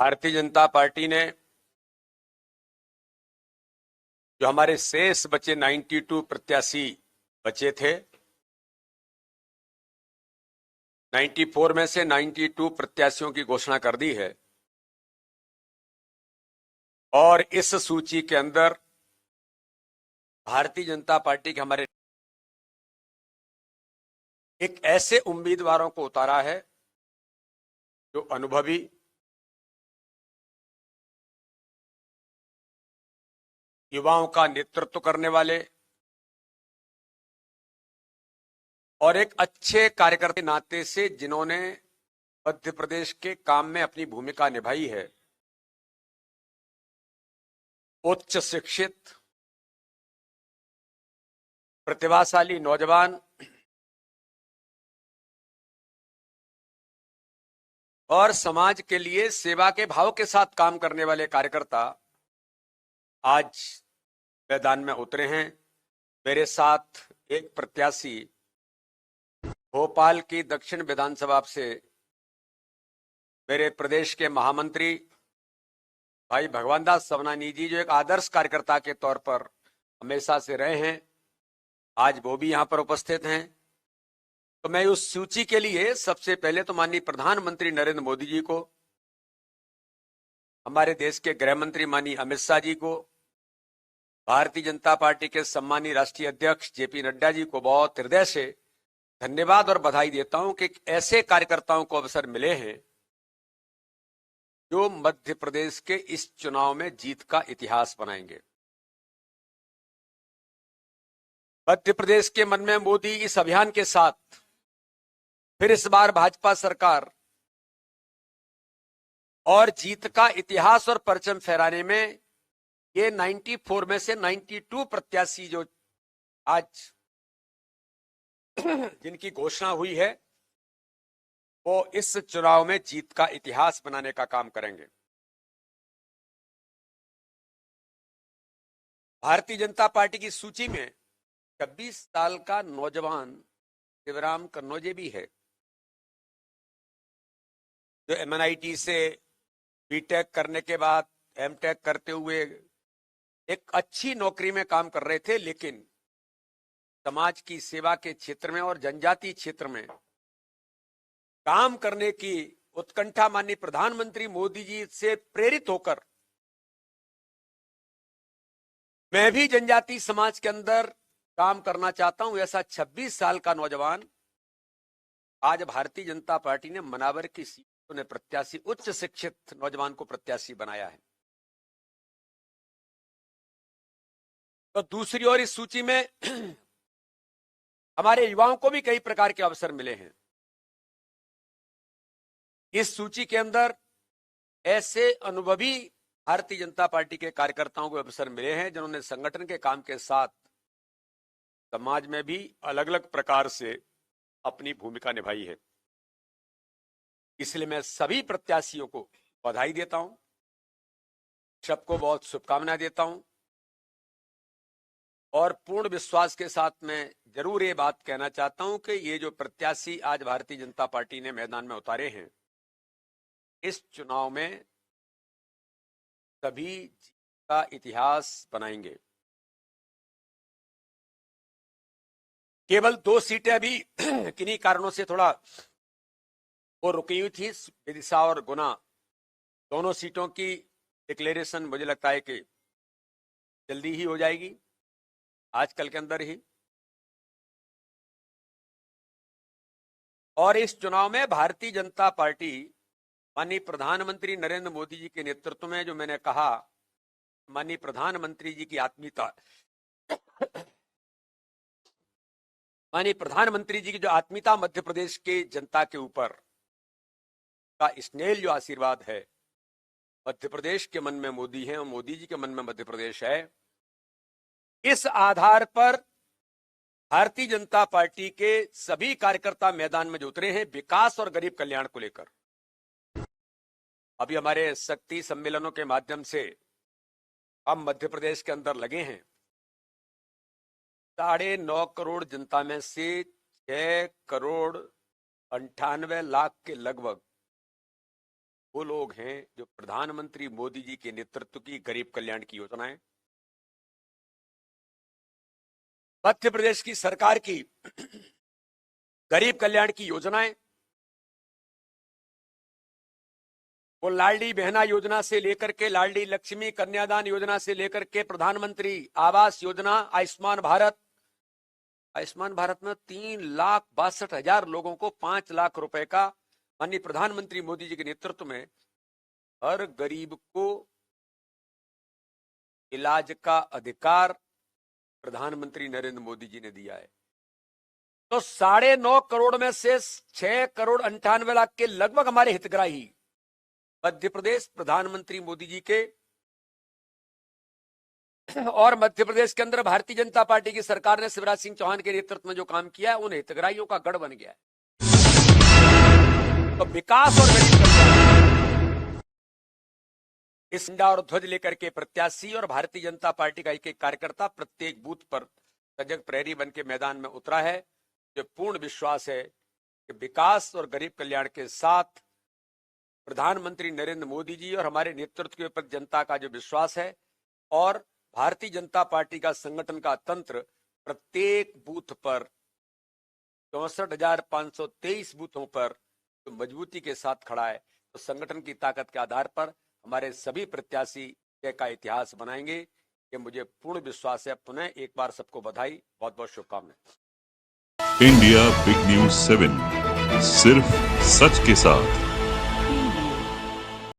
Bharatiya Janata party ने जो हमारे शेष बचे 92 प्रत्याशी बचे थे, 94 में से 92 प्रत्याशियों की घोषणा कर दी है और इस सूची के अंदर भारतीय जनता पार्टी के हमारे एक ऐसे उम्मीदवारों को उतारा है जो अनुभवी, युवाओं का नेतृत्व करने वाले और एक अच्छे कार्यकर्ता के नाते से जिन्होंने मध्य प्रदेश के काम में अपनी भूमिका निभाई है, उच्च शिक्षित, प्रतिभाशाली नौजवान और समाज के लिए सेवा के भाव के साथ काम करने वाले कार्यकर्ता आज मैदान में उतरे हैं। मेरे साथ एक प्रत्याशी भोपाल की दक्षिण विधानसभा से मेरे प्रदेश के महामंत्री भाई भगवान दास सवनानी जी, जो एक आदर्श कार्यकर्ता के तौर पर हमेशा से रहे हैं, आज वो भी यहां पर उपस्थित हैं। तो मैं उस सूची के लिए सबसे पहले तो माननीय प्रधानमंत्री नरेंद्र मोदी जी को, हमारे देश के गृह मंत्री माननीय अमित शाह जी को, भारतीय जनता पार्टी के सम्मानीय राष्ट्रीय अध्यक्ष जेपी नड्डा जी को बहुत हृदय से धन्यवाद और बधाई देता हूं कि ऐसे कार्यकर्ताओं को अवसर मिले हैं जो मध्य प्रदेश के इस चुनाव में जीत का इतिहास बनाएंगे। मध्य प्रदेश के मन में मोदी इस अभियान के साथ फिर इस बार भाजपा सरकार और जीत का इतिहास और परचम फहराने में ये 94 में से 92 प्रत्याशी जो आज जिनकी घोषणा हुई है, वो इस चुनाव में जीत का इतिहास बनाने का काम करेंगे। भारतीय जनता पार्टी की सूची में 26 साल का नौजवान शिवराम कन्नौजे भी है, जो MNIT से बीटेक करने के बाद एमटेक करते हुए एक अच्छी नौकरी में काम कर रहे थे, लेकिन समाज की सेवा के क्षेत्र में और जनजातीय क्षेत्र में काम करने की उत्कंठा माननीय प्रधानमंत्री मोदी जी से प्रेरित होकर मैं भी जनजातीय समाज के अंदर काम करना चाहता हूं, ऐसा 26 साल का नौजवान आज भारतीय जनता पार्टी ने मनावर की सीटों ने प्रत्याशी, उच्च शिक्षित नौजवान को प्रत्याशी बनाया है। तो दूसरी ओर इस सूची में हमारे युवाओं को भी कई प्रकार के अवसर मिले हैं। इस सूची के अंदर ऐसे अनुभवी भारतीय जनता पार्टी के कार्यकर्ताओं को अवसर मिले हैं जिन्होंने संगठन के काम के साथ समाज में भी अलग अलग प्रकार से अपनी भूमिका निभाई है। इसलिए मैं सभी प्रत्याशियों को बधाई देता हूं, सबको बहुत शुभकामनाएं देता हूं और पूर्ण विश्वास के साथ मैं जरूर ये बात कहना चाहता हूं कि ये जो प्रत्याशी आज भारतीय जनता पार्टी ने मैदान में उतारे हैं, इस चुनाव में सभी जीत का इतिहास बनाएंगे। केवल 2 सीटें अभी किन्हीं कारणों से थोड़ा वो रुकी हुई थी, विदिशा और गुना। दोनों सीटों की डिक्लेरेशन मुझे लगता है कि जल्दी ही हो जाएगी, आजकल के अंदर ही। और इस चुनाव में भारतीय जनता पार्टी माननीय प्रधानमंत्री नरेंद्र मोदी जी के नेतृत्व में, जो मैंने कहा, माननीय प्रधानमंत्री जी की आत्मीयता, माननीय प्रधानमंत्री जी की जो आत्मीयता मध्य प्रदेश के जनता के ऊपर का स्नेह जो आशीर्वाद है, मध्य प्रदेश के मन में मोदी है और मोदी जी के मन में मध्य प्रदेश है। इस आधार पर भारतीय जनता पार्टी के सभी कार्यकर्ता मैदान में जो उतरे हैं विकास और गरीब कल्याण को लेकर। अभी हमारे शक्ति सम्मेलनों के माध्यम से हम मध्य प्रदेश के अंदर लगे हैं। 9.5 करोड़ जनता में से 6 करोड़ 98 लाख के लगभग वो लोग हैं जो प्रधानमंत्री मोदी जी के नेतृत्व की गरीब कल्याण की योजनाएं, मध्य प्रदेश की सरकार की गरीब कल्याण की योजनाएं, वो लाडली बहना योजना से लेकर के लाडली लक्ष्मी कन्यादान योजना से लेकर के प्रधानमंत्री आवास योजना, आयुष्मान भारत में 3,62,000 लोगों को 5 लाख रुपए का माननीय प्रधानमंत्री मोदी जी के नेतृत्व में हर गरीब को इलाज का अधिकार प्रधानमंत्री नरेंद्र मोदी जी ने दिया है। तो 9.5 करोड़ में से 6,98,00,000 के लगभग हमारे हितग्राही मध्य प्रदेश प्रधानमंत्री मोदी जी के और मध्य प्रदेश के अंदर भारतीय जनता पार्टी की सरकार ने शिवराज सिंह चौहान के नेतृत्व में जो काम किया है उन हितग्राहियों का गढ़ बन गया है। तो विकास और गरीब कल्याण इस झंडा और ध्वज लेकर के प्रत्याशी और भारतीय जनता पार्टी का एक एक कार्यकर्ता प्रत्येक बूथ पर सजग प्रहरी बन के मैदान में उतरा है। जो पूर्ण विश्वास है कि विकास और गरीब कल्याण के साथ प्रधानमंत्री नरेंद्र मोदी जी और हमारे नेतृत्व के ऊपर जनता का जो विश्वास है और भारतीय जनता पार्टी का संगठन का तंत्र प्रत्येक बूथ पर 64,523 बूथों पर तो मजबूती के साथ खड़ा है। तो संगठन की ताकत के आधार पर हमारे सभी प्रत्याशी का इतिहास बनाएंगे, ये मुझे पूर्ण विश्वास है। पुनः एक बार सबको बधाई, बहुत बहुत शुभकामनाएं। इंडिया बिग न्यूज 7 सिर्फ सच के साथ।